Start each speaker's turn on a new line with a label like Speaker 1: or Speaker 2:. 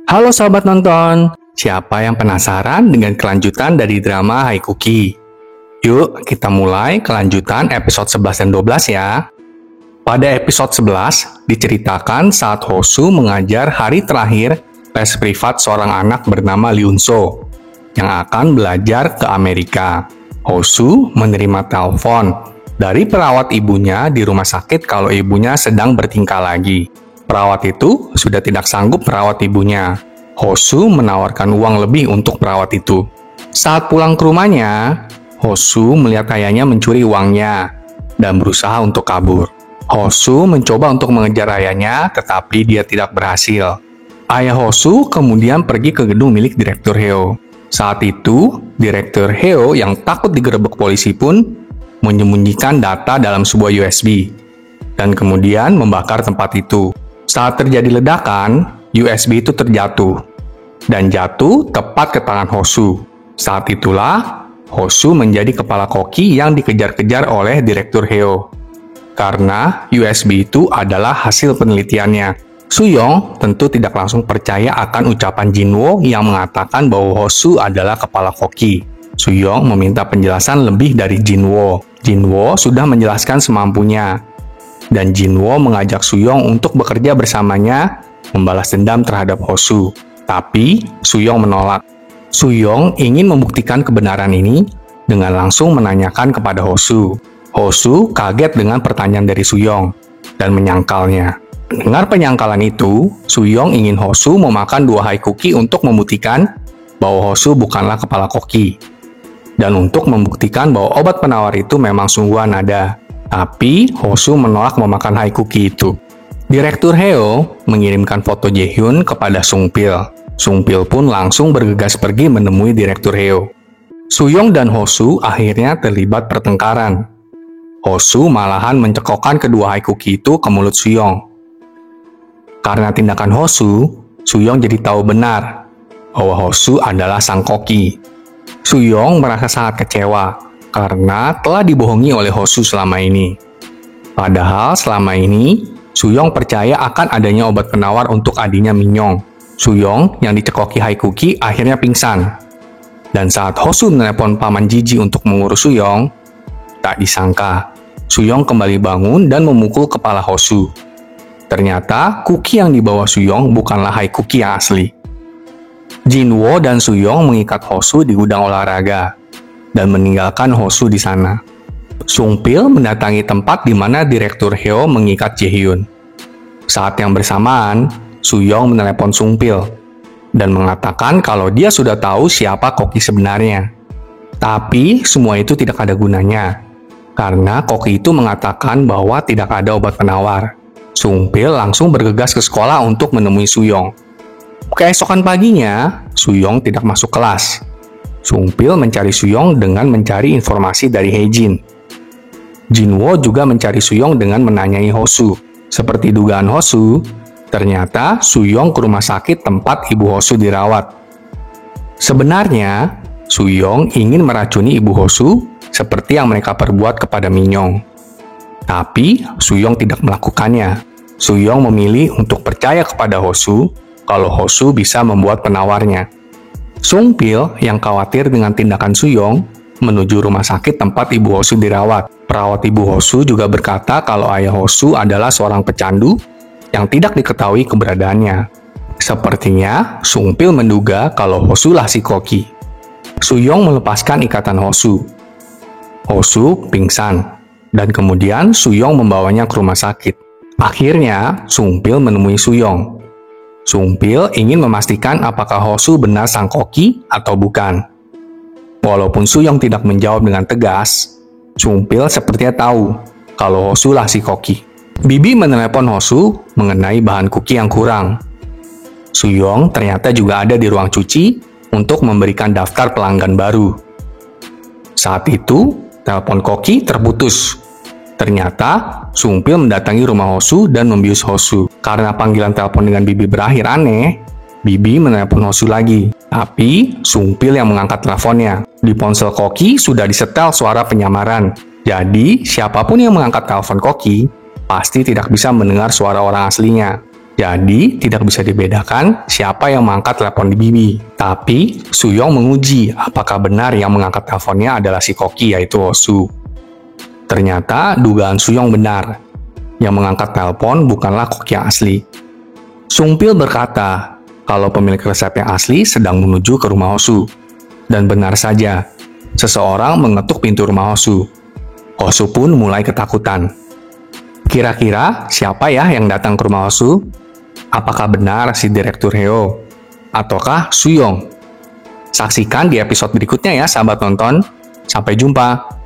Speaker 1: Halo sahabat nonton, siapa yang penasaran dengan kelanjutan dari drama Hai Cookie? Yuk kita mulai kelanjutan episode 11 dan 12 ya. Pada episode 11, diceritakan saat Hosu mengajar hari terakhir les privat seorang anak bernama Leunso yang akan belajar ke Amerika. Hosu menerima telepon dari perawat ibunya di rumah sakit kalau ibunya sedang bertingkah lagi. Perawat itu sudah tidak sanggup merawat ibunya. Hosu menawarkan uang lebih untuk perawat itu. Saat pulang ke rumahnya, Hosu melihat ayahnya mencuri uangnya dan berusaha untuk kabur. Hosu mencoba untuk mengejar ayahnya, tetapi dia tidak berhasil. Ayah Hosu kemudian pergi ke gedung milik Direktur Heo. Saat itu, Direktur Heo yang takut digerebek polisi pun menyembunyikan data dalam sebuah USB dan kemudian membakar tempat itu. Saat terjadi ledakan, USB itu terjatuh dan jatuh tepat ke tangan Hosu. Saat itulah, Hosu menjadi kepala koki yang dikejar-kejar oleh Direktur Heo. Karena USB itu adalah hasil penelitiannya. Suyong tentu tidak langsung percaya akan ucapan Jinwo yang mengatakan bahwa Hosu adalah kepala koki. Suyong meminta penjelasan lebih dari Jinwo. Jinwo sudah menjelaskan semampunya. Dan Jinwo mengajak Suyong untuk bekerja bersamanya membalas dendam terhadap Hosu. Tapi Suyong menolak. Suyong ingin membuktikan kebenaran ini dengan langsung menanyakan kepada Hosu. Hosu kaget dengan pertanyaan dari Suyong dan menyangkalnya. Mendengar penyangkalan itu, Suyong ingin Hosu memakan 2 Hai Cookie untuk membuktikan bahwa Hosu bukanlah kepala koki. Dan untuk membuktikan bahwa obat penawar itu memang sungguhan ada. Tapi Hosu menolak memakan Hai Cookie itu. Direktur Heo mengirimkan foto Jaehyun kepada Sungpil. Sungpil pun langsung bergegas pergi menemui Direktur Heo. Suyong dan Hosu akhirnya terlibat pertengkaran. Hosu malahan mencekokkan kedua Hai Cookie itu ke mulut Suyong. Karena tindakan Hosu, Suyong jadi tahu benar bahwa Hosu adalah sang koki. Suyong merasa sangat kecewa karena telah dibohongi oleh Hosu selama ini. Padahal selama ini, Suyong percaya akan adanya obat penawar untuk adiknya Minyong. Suyong yang dicekoki Hai Cookie akhirnya pingsan. Dan saat Hosu menelepon Paman Jiji untuk mengurus Suyong, tak disangka, Suyong kembali bangun dan memukul kepala Hosu. Ternyata, cookie yang dibawa Suyong bukanlah Hai Cookie yang asli. Jinwo dan Suyong mengikat Hosu di gudang olahraga dan meninggalkan Hosu di sana. Sungpil mendatangi tempat di mana Direktur Heo mengikat Jaehyun. Saat yang bersamaan, Suyong menelepon Sungpil dan mengatakan kalau dia sudah tahu siapa koki sebenarnya. Tapi semua itu tidak ada gunanya, karena koki itu mengatakan bahwa tidak ada obat penawar. Sungpil langsung bergegas ke sekolah untuk menemui Suyong. Keesokan paginya, Suyong tidak masuk kelas. Sungpil mencari Suyong dengan mencari informasi dari Haejin. Jinwo juga mencari Suyong dengan menanyai Hosu. Seperti dugaan Hosu, ternyata Suyong ke rumah sakit tempat ibu Hosu dirawat. Sebenarnya, Suyong ingin meracuni ibu Hosu seperti yang mereka perbuat kepada Minyong. Tapi Suyong tidak melakukannya. Suyong memilih untuk percaya kepada Hosu kalau Hosu bisa membuat penawarnya. Sungpil yang khawatir dengan tindakan Suyong menuju rumah sakit tempat ibu Hosu dirawat. Perawat ibu Hosu juga berkata kalau ayah Hosu adalah seorang pecandu yang tidak diketahui keberadaannya. Sepertinya Sungpil menduga kalau Hosu lah si koki. Suyong melepaskan ikatan Hosu. Hosu pingsan dan kemudian Suyong membawanya ke rumah sakit. Akhirnya Sungpil menemui Suyong. Sungpil ingin memastikan apakah Hosu benar sang koki atau bukan. Walaupun Suyong tidak menjawab dengan tegas, Sungpil sepertinya tahu kalau Hosu lah si koki. Bibi menelepon Hosu mengenai bahan kuki yang kurang. Suyong ternyata juga ada di ruang cuci untuk memberikan daftar pelanggan baru. Saat itu, telepon koki terputus. Ternyata, Sungpil mendatangi rumah Hosu dan membius Hosu. Karena panggilan telepon dengan Bibi berakhir aneh, Bibi menelepon Hosu lagi. Tapi, Sungpil yang mengangkat teleponnya. Di ponsel koki sudah disetel suara penyamaran. Jadi, siapapun yang mengangkat telepon koki, pasti tidak bisa mendengar suara orang aslinya. Jadi, tidak bisa dibedakan siapa yang mengangkat telepon di Bibi. Tapi, Suyong menguji apakah benar yang mengangkat teleponnya adalah si Koki, yaitu Osu. Ternyata, dugaan Suyong benar. Yang mengangkat telepon bukanlah Koki yang asli. Sungpil berkata kalau pemilik resep yang asli sedang menuju ke rumah Osu. Dan benar saja, seseorang mengetuk pintu rumah Osu. Osu pun mulai ketakutan. Kira-kira siapa ya yang datang ke rumah Osu? Apakah benar si Direktur Heo? Ataukah Suyong? Saksikan di episode berikutnya ya sahabat nonton. Sampai jumpa.